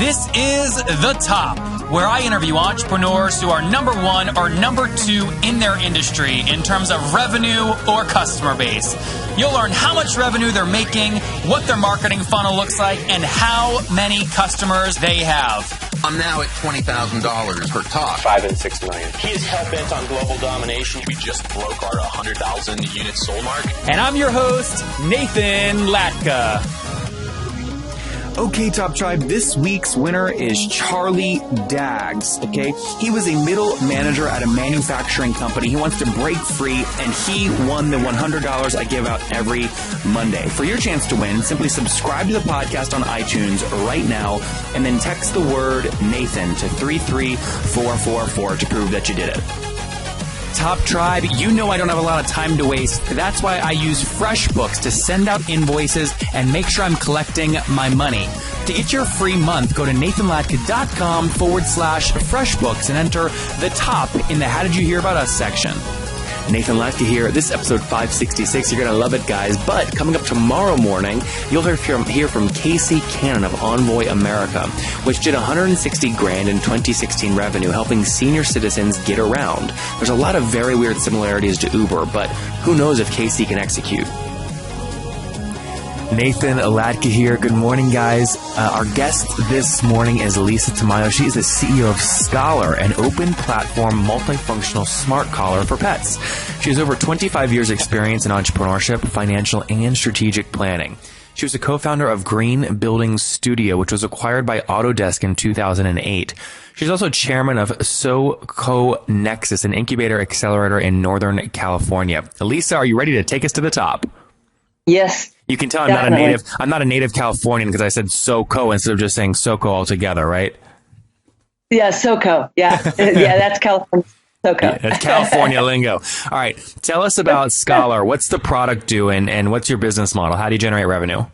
This is The Top, where I interview entrepreneurs who are number one or number two in their industry in terms of revenue or customer base. You'll learn how much revenue they're making, what their marketing funnel looks like, and how many customers they have. I'm now at $20,000 per talk. 5 and 6 million. He is hell-bent on global domination. We just broke our 100,000 unit sold mark. And I'm your host, Nathan Latka. Okay, Top Tribe, this week's winner is Charlie Daggs, okay? He was a middle manager at a manufacturing company. He wants to break free, and he won the $100 I give out every Monday. For your chance to win, simply subscribe to the podcast on iTunes right now, and then text the word Nathan to 33444 to prove that you did it. Top Tribe, you know I don't have a lot of time to waste. That's why I use FreshBooks to send out invoices and make sure I'm collecting my money. To get your free month, go to nathanlatka.com/FreshBooks and enter the top in the How Did You Hear About Us section. Nathan Latka here. This is episode 566. You're going to love it, guys. But coming up tomorrow morning, you'll hear from Casey Cannon of Envoy America, which did $160,000 in 2016 revenue, helping senior citizens get around. There's a lot of very weird similarities to Uber, but who knows if Casey can execute. Nathan Latka here. Good morning, guys. Our guest this morning is Lisa Tamayo. She is the CEO of Scollar, an open platform multifunctional smart collar for pets. She has over 25 years experience in entrepreneurship, financial, and strategic planning. She was a co-founder of Green Building Studio, which was acquired by AutoDesk in 2008. She's also chairman of SoCo Nexus, an incubator accelerator in Northern California. Lisa, are you ready to take us to the top? Yes. You can tell definitely. I'm not a native Californian because I said SoCo instead of just saying SoCo altogether, right? Yeah, SoCo. Yeah. Yeah, that's California. SoCo. Yeah, that's California lingo. All right. Tell us about Scollar. What's the product doing and what's your business model? How do you generate revenue?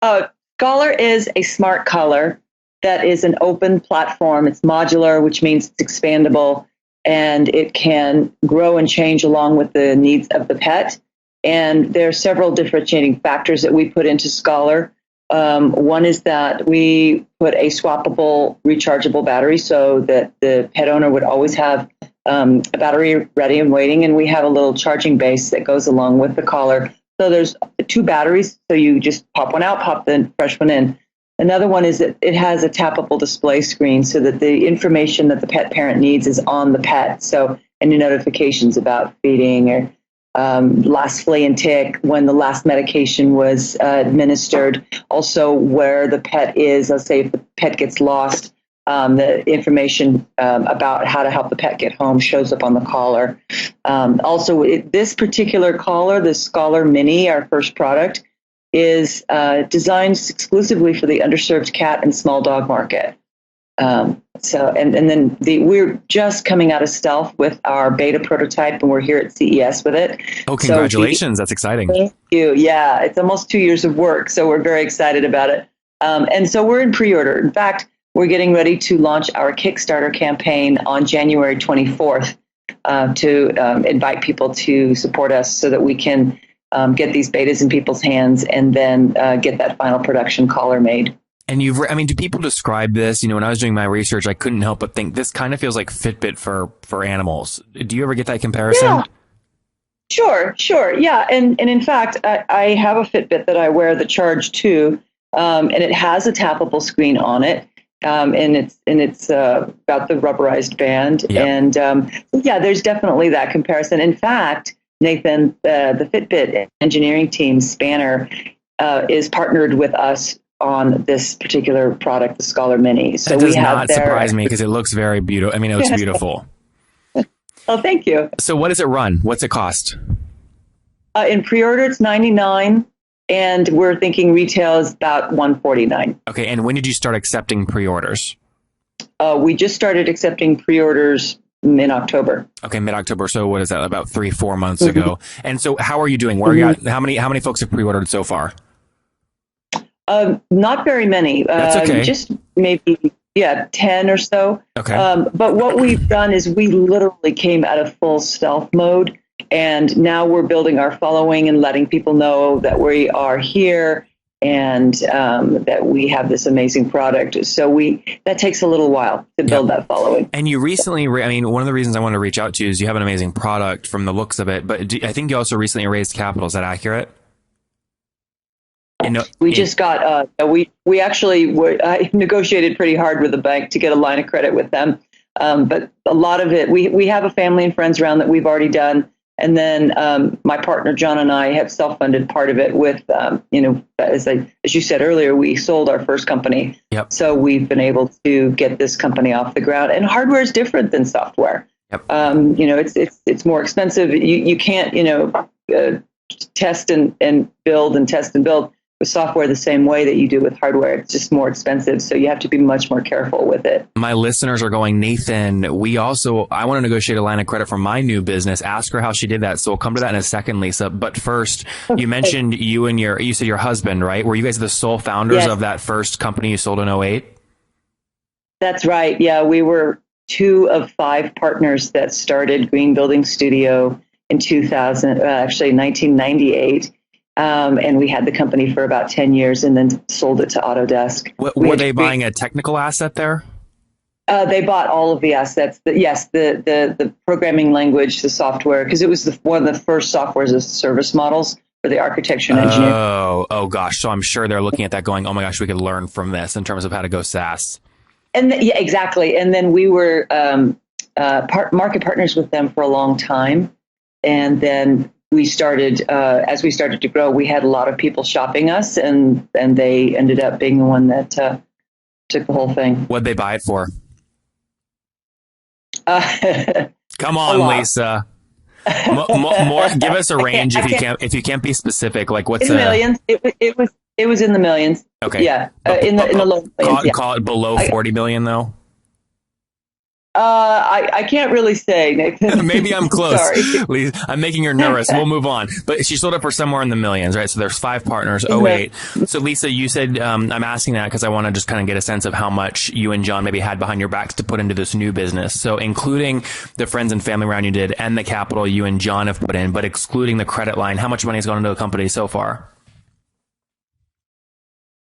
Scollar is a smart collar that is an open platform. It's modular, which means it's expandable, and it can grow and change along with the needs of the pet. And there are several differentiating factors that we put into Scollar. One is that we put a swappable, rechargeable battery so that the pet owner would always have a battery ready and waiting. And we have a little charging base that goes along with the collar. So there's 2 batteries. So you just pop one out, pop the fresh one in. Another one is that it has a tappable display screen so that the information that the pet parent needs is on the pet. So any notifications about feeding or last flea and tick, when the last medication was administered, also where the pet is. Let's say if the pet gets lost, the information about how to help the pet get home shows up on the collar. Also, this particular collar, the Scollar Mini, our first product, is designed exclusively for the underserved cat and small dog market. We're just coming out of stealth with our beta prototype, and we're here at CES with it. Oh, congratulations. That's exciting. Thank you. Yeah, it's almost 2 years of work, so we're very excited about it. And so we're in pre-order. In fact, we're getting ready to launch our Kickstarter campaign on January 24th to invite people to support us so that we can get these betas in people's hands and then get that final production collar made. And do people describe this? You know, when I was doing my research, I couldn't help but think this kind of feels like Fitbit for animals. Do you ever get that comparison? Yeah. Sure. Yeah. And in fact, I have a Fitbit that I wear the Charge 2, and it has a tappable screen on it. And it's about the rubberized band. Yep. And there's definitely that comparison. In fact, Nathan, the Fitbit engineering team, Spanner, is partnered with us on this particular product, the Scollar Mini. So that does not surprise me because it looks very beautiful. I mean, it looks beautiful. Oh, thank you. So what does it run? What's it cost? In pre-order, it's $99, and we're thinking retail is about $149. Okay, and when did you start accepting pre-orders? We just started accepting pre-orders in October. Okay, mid-October. So what is that? About 3-4 months ago. And so how are you doing? Where are you at? How many folks have pre-ordered so far? Not very many. That's okay. Just maybe 10 or so. Okay. But what we've done is we literally came out of full stealth mode, and now we're building our following and letting people know that we are here and that we have this amazing product. So that takes a little while to build that following. And you recently, one of the reasons I wanted to reach out to you is you have an amazing product from the looks of it, but I think you also recently raised capital. Is that accurate? We just got, we actually I negotiated pretty hard with the bank to get a line of credit with them. But a lot of it, we have a family and friends round that we've already done. And then my partner, John, and I have self-funded part of it with, as you said earlier, we sold our first company. Yep. So we've been able to get this company off the ground. And hardware is different than software. Yep. It's more expensive. You can't, test and build with software the same way that you do with hardware. It's just more expensive. So you have to be much more careful with it. My listeners are going, Nathan, I want to negotiate a line of credit for my new business. Ask her how she did that. So we'll come to that in a second, Lisa. But first, you mentioned you said your husband, right? Were you guys the sole founders of that first company you sold in 2008? That's right. Yeah, we were 2 of 5 partners that started Green Building Studio in 1998. And we had the company for about 10 years and then sold it to AutoDesk. Were they buying a technical asset there? They bought all of the assets. The programming language, the software, because it was one of the first software as a service models for the architecture and engineering. Oh gosh. So I'm sure they're looking at that going, oh my gosh, we could learn from this in terms of how to go SaaS. And exactly. And then we were market partners with them for a long time. And then we started, as we started to grow, we had a lot of people shopping us, and they ended up being the one that took the whole thing. What'd they buy it for? Come on, Lisa. More. Give us a range if you can't be specific. Like what's in the millions? It was in the millions. Okay. Yeah. In the low millions. Call it below 40 million though. I can't really say, Nathan. Maybe I'm close. Sorry. Lisa, I'm making her nervous. We'll move on. But she sold it for somewhere in the millions, right? So there's 5 partners, 08. So Lisa, you said, I'm asking that because I want to just kind of get a sense of how much you and John maybe had behind your backs to put into this new business. So including the friends and family round you did and the capital you and John have put in, but excluding the credit line, how much money has gone into the company so far?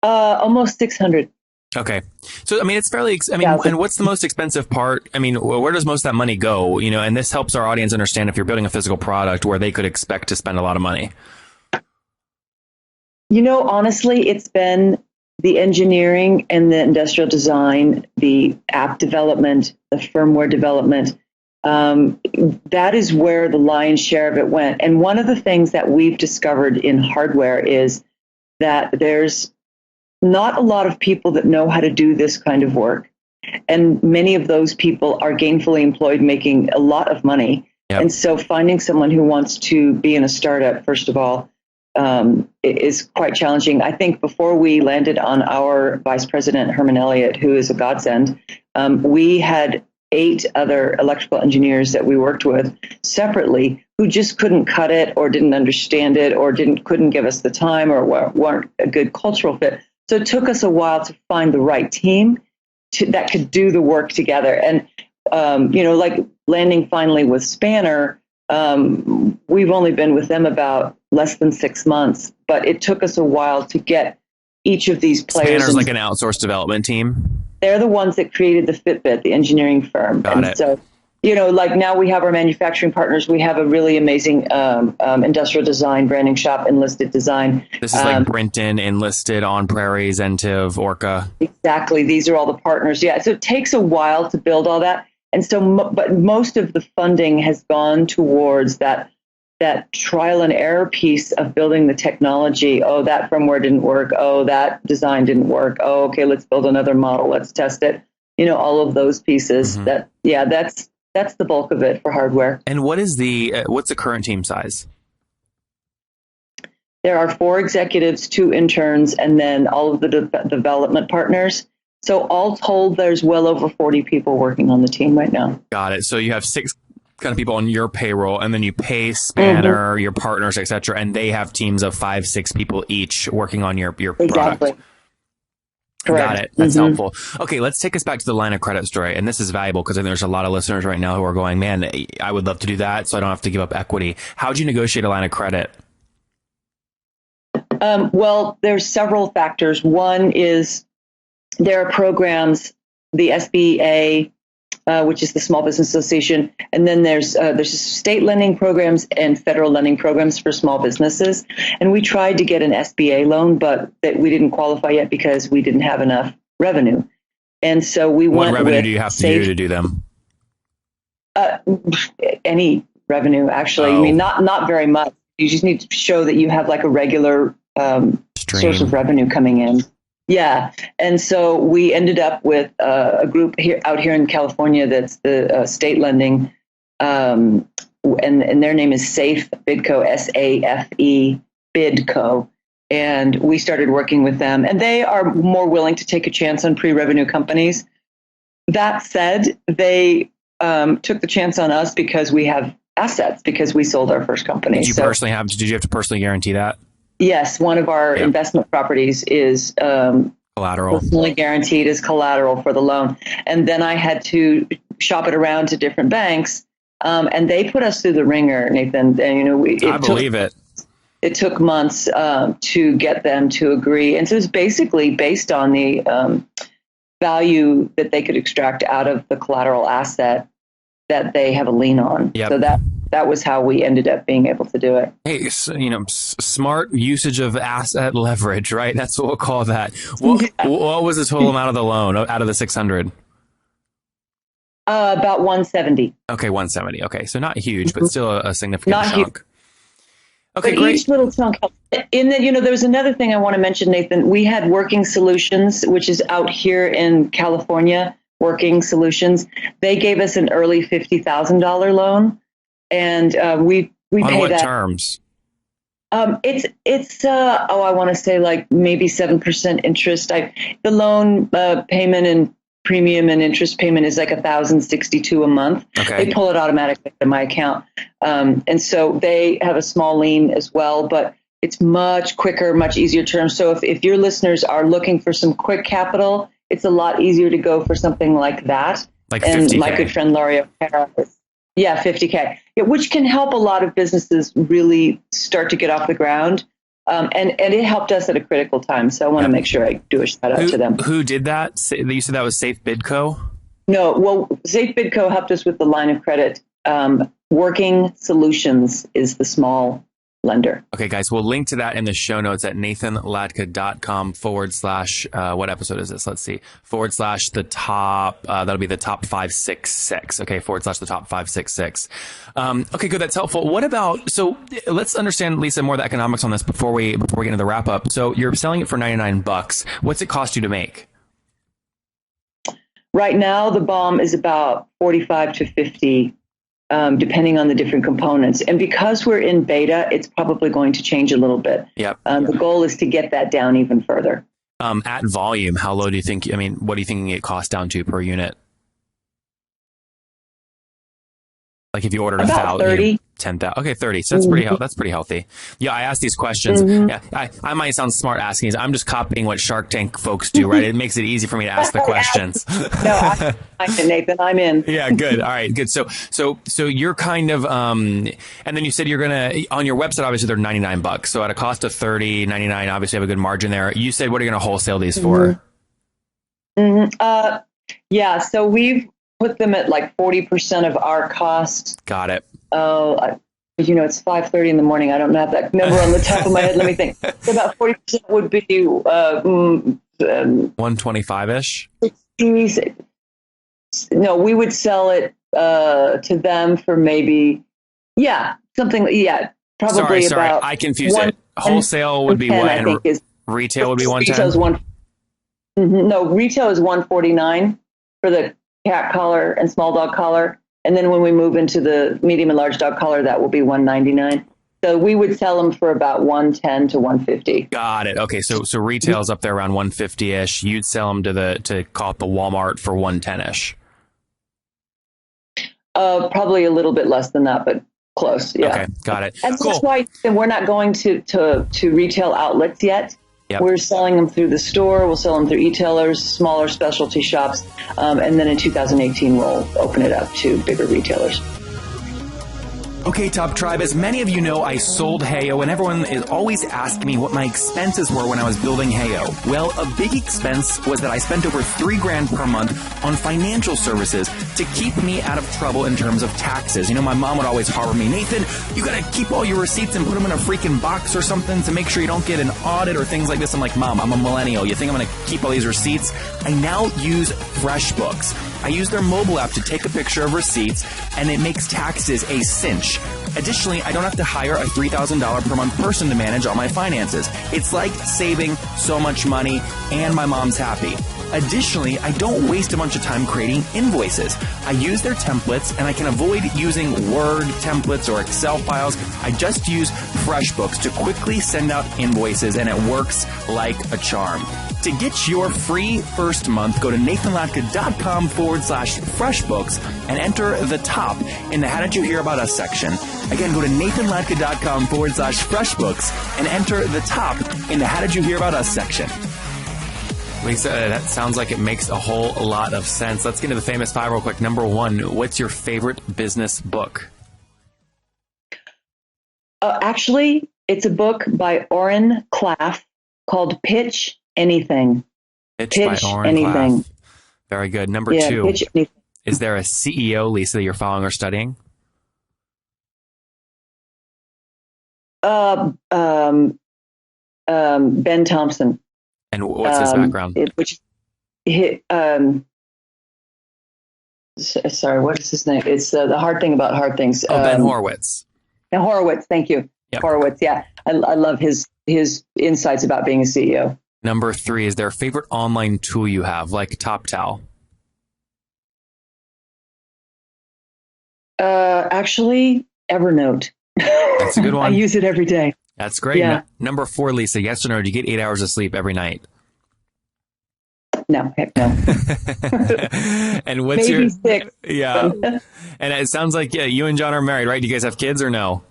Almost 600. Okay. So, it's fairly, and what's the most expensive part? Where does most of that money go? And this helps our audience understand if you're building a physical product where they could expect to spend a lot of money. Honestly, it's been the engineering and the industrial design, the app development, the firmware development. That is where the lion's share of it went. And one of the things that we've discovered in hardware is that there's not a lot of people that know how to do this kind of work. And many of those people are gainfully employed making a lot of money. Yep. And so finding someone who wants to be in a startup, first of all, is quite challenging. I think before we landed on our vice president, Herman Elliott, who is a godsend, we had 8 other electrical engineers that we worked with separately who just couldn't cut it or didn't understand it or couldn't give us the time or weren't a good cultural fit. So it took us a while to find the right team that could do the work together. And, like landing finally with Spanner, we've only been with them about less than 6 months, but it took us a while to get each of these players. Spanner's like an outsourced development team. They're the ones that created the Fitbit, the engineering firm. Got it. So, like now we have our manufacturing partners. We have a really amazing industrial design branding shop, Enlisted Design. This is like Brinton, Enlisted, On Prairie, Zentiv, Orca. Exactly. These are all the partners. Yeah. So it takes a while to build all that. And so, but most of the funding has gone towards that trial and error piece of building the technology. Oh, that firmware didn't work. Oh, that design didn't work. Oh, okay, let's build another model. Let's test it. All of those pieces. Mm-hmm. That's the bulk of it for hardware. And what's the current team size? There are 4 executives, 2 interns, and then all of the development partners. So all told, there's well over 40 people working on the team right now. Got it. So you have 6 kind of people on your payroll, and then you pay Spanner, your partners, et cetera, and they have teams of 5, 6 people each working on your product. Exactly. Correct. Got it. That's helpful. Okay, let's take us back to the line of credit story. And this is valuable because I think there's a lot of listeners right now who are going, man, I would love to do that so I don't have to give up equity. How'd you negotiate a line of credit? Well, there's several factors. One is there are programs, the SBA, which is the Small Business Association, and then there's state lending programs and federal lending programs for small businesses. And we tried to get an SBA loan, but that we didn't qualify yet because we didn't have enough revenue. And so we went with... What revenue do you have to do them? Any revenue, actually. I mean, not very much. You just need to show that you have like a regular source of revenue coming in. Yeah. And so we ended up with a group out here in California that's the state lending, and their name is Safe Bidco, SAFE Bidco. And we started working with them, and they are more willing to take a chance on pre-revenue companies. That said, they took the chance on us because we have assets, because we sold our first company. Did you have to personally guarantee that? Yes, one of our investment properties is collateral, personally guaranteed as collateral for the loan. And then I had to shop it around to different banks, and they put us through the ringer, Nathan. And I believe it. It took months to get them to agree, and so it's basically based on the value that they could extract out of the collateral asset that they have a lien on. Yep. So that was how we ended up being able to do it. Hey, smart usage of asset leverage, right? That's what we'll call that. What was the total amount of the loan out of the 600? About 170. Okay, 170. Okay, so not huge, but still a significant chunk. Huge. Okay, but great. Each little chunk helps. There was another thing I want to mention, Nathan. We had Working Solutions, which is out here in California. Working Solutions. They gave us an early $50,000 loan, and we paid that. On what terms? It's I want to say like maybe 7% interest. The loan payment and premium and interest payment is like $1,062 a month. Okay. They pull it automatically to my account, and so they have a small lien as well, but it's much quicker, much easier terms. So if your listeners are looking for some quick capital, it's a lot easier to go for something like that. Like and 50K. My good friend Laurie O'Hara, $50K, which can help a lot of businesses really start to get off the ground. And it helped us at a critical time. So I want to make sure I do a shout out to them. Who did that? You said that was Safe Bidco? No, well, Safe Bidco helped us with the line of credit. Working Solutions is the small lender. Okay, guys, we'll link to that in the show notes at nathanlatka.com / what episode is this? Let's see. / the top, that'll be the top 566. Okay, / the top 566. Okay, good. That's helpful. What about, so let's understand, Lisa, more of the economics on this before we get into the wrap up. So you're selling it for $99. What's it cost you to make? Right now, the BOM is about 45 to 50. Depending on the different components. And because we're in beta, it's probably going to change a little bit. Yep. The goal is to get that down even further. At volume, how low do you think, what do you think it costs down to per unit? Like if you ordered about 30. 10,000. Okay, 30. So that's pretty healthy. Yeah, I ask these questions. Mm-hmm. Yeah, I might sound smart asking these. I'm just copying what Shark Tank folks do, right? It makes it easy for me to ask the questions. No, Nathan, I'm in. Yeah, good. All right, good. So you're kind of, and then you said you're gonna, on your website, obviously they're $99. So at a cost of $30, $99, obviously you have a good margin there. You said, what are you gonna wholesale these for? Mm-hmm. Yeah. So we've put them at like 40% of our cost. Got it. It's 5:30 in the morning. I don't have that number on the top of my head. Let me think. So about 40% would be 125-ish. No, we would sell it to them for maybe something. Yeah, probably sorry. about. I confused it. Wholesale would be what, and retail would be 110. No, retail is 149 for the cat collar and small dog collar. And then when we move into the medium and large dog collar, that will be $199. So we would sell them for about $110 to $150. Got it. Okay, so retail's up there around $150-ish. You'd sell them to call it the Walmart for $110-ish. Probably a little bit less than that, but close. Yeah. Okay, got it. And that's why we're not going to retail outlets yet. Yep. We're selling them through the store. We'll sell them through e-tailers, smaller specialty shops. And then in 2018, we'll open it up to bigger retailers. Okay, Top Tribe, as many of you know, I sold Heyo, and everyone is always asking me what my expenses were when I was building Heyo. Well, a big expense was that I spent over $3,000 per month on financial services to keep me out of trouble in terms of taxes. You know, my mom would always harbor me, Nathan, you gotta keep all your receipts and put them in a freaking box or something to make sure you don't get an audit or things like this. I'm like, Mom, I'm a millennial. You think I'm gonna keep all these receipts? I now use FreshBooks. I use their mobile app to take a picture of receipts, and it makes taxes a cinch. Additionally, I don't have to hire a $3,000 per month person to manage all my finances. It's like saving so much money, and my mom's happy. Additionally, I don't waste a bunch of time creating invoices. I use their templates, and I can avoid using Word templates or Excel files. I just use FreshBooks to quickly send out invoices, and it works like a charm. To get your free first month, go to nathanlatka.com/FreshBooks and enter the top in the How Did You Hear About Us section. Again, go to nathanlatka.com/FreshBooks and enter the top in the How Did You Hear About Us section. Lisa, that sounds like it makes a whole lot of sense. Let's get into the famous five real quick. Number one, what's your favorite business book? Actually, it's a book by Oren Klaff called Pitch Anything. Pitch by Oren Anything. Klaff. Very good. Number two, is there a CEO, Lisa, that you're following or studying? Ben Thompson. And what's his background? Sorry, what is his name? It's The Hard Thing About Hard Things. Ben Horowitz. Horowitz, thank you. Yep. Horowitz, yeah. I love his insights about being a CEO. Number three, is there a favorite online tool you have, like TopTal? Actually, Evernote. That's a good one. I use it every day. That's great. Yeah. Number four, Lisa, yes or no, do you get 8 hours of sleep every night? No, heck no. And what's Maybe your 6? Yeah. And it sounds like you and John are married, right? Do you guys have kids or no?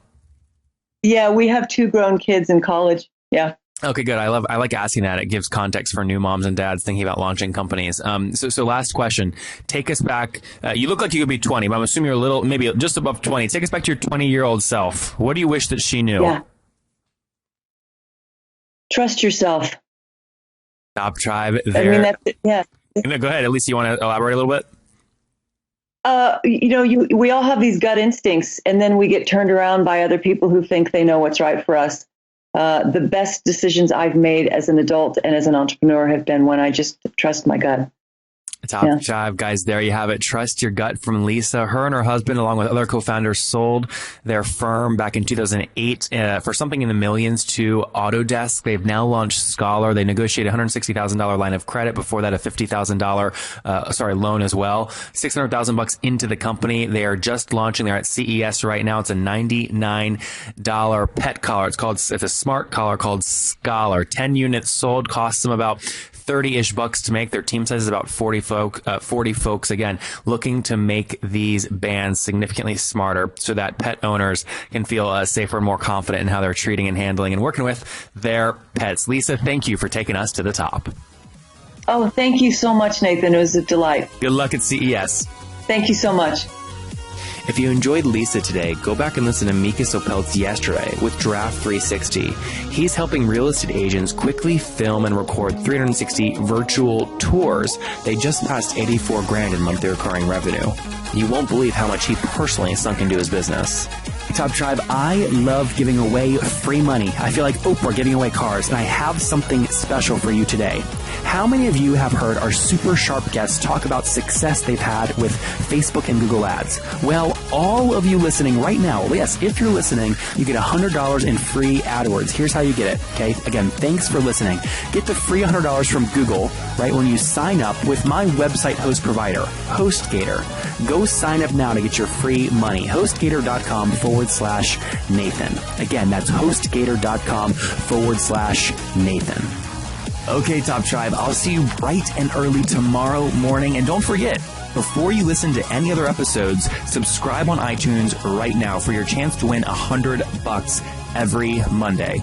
Yeah, we have 2 grown kids in college. Yeah. Okay, good. I like asking that. It gives context for new moms and dads thinking about launching companies. So last question. Take us back. You look like you could be 20, but I'm assuming you're a little, maybe just above 20. Take us back to your 20-year-old self. What do you wish that she knew? Yeah. Trust yourself. Top Tribe there. I mean, that's it. Yeah. No, go ahead. At least you want to elaborate a little bit? We all have these gut instincts, and then we get turned around by other people who think they know what's right for us. The best decisions I've made as an adult and as an entrepreneur have been when I just trust my gut. Top Tribe, guys, there you have it. Trust your gut from Lisa. Her and her husband, along with other co-founders, sold their firm back in 2008 for something in the millions to AutoDesk. They've now launched Scollar. They negotiated a $160,000 line of credit. Before that, a $50,000 loan as well. $600,000 into the company. They are just launching. They're at CES right now. It's a $99 pet collar. It's a smart collar called Scollar. 10 units sold. Costs them about $30-ish bucks to make. Their team size is about 40 folks, again, looking to make these bands significantly smarter so that pet owners can feel safer and more confident in how they're treating and handling and working with their pets. Lisa, thank you for taking us to the top. Oh, thank you so much, Nathan. It was a delight. Good luck at CES. Thank you so much. If you enjoyed Lisa today, go back and listen to Mika Sopelt's Yesterday with Draft 360. He's helping real estate agents quickly film and record 360 virtual tours. They just passed $84,000 in monthly recurring revenue. You won't believe how much he personally sunk into his business. Top Tribe, I love giving away free money. I feel like Oprah giving away cars, and I have something special for you today. How many of you have heard our super sharp guests talk about success they've had with Facebook and Google Ads? Well, all of you listening right now, yes, if you're listening, you get $100 in free AdWords. Here's how you get it, okay? Again, thanks for listening. Get the free $100 from Google right when you sign up with my website host provider, HostGator. Go sign up now to get your free money. HostGator.com/Nathan. Again, that's HostGator.com/Nathan. Okay, Top Tribe, I'll see you bright and early tomorrow morning. And don't forget, before you listen to any other episodes, subscribe on iTunes right now for your chance to win $100 every Monday.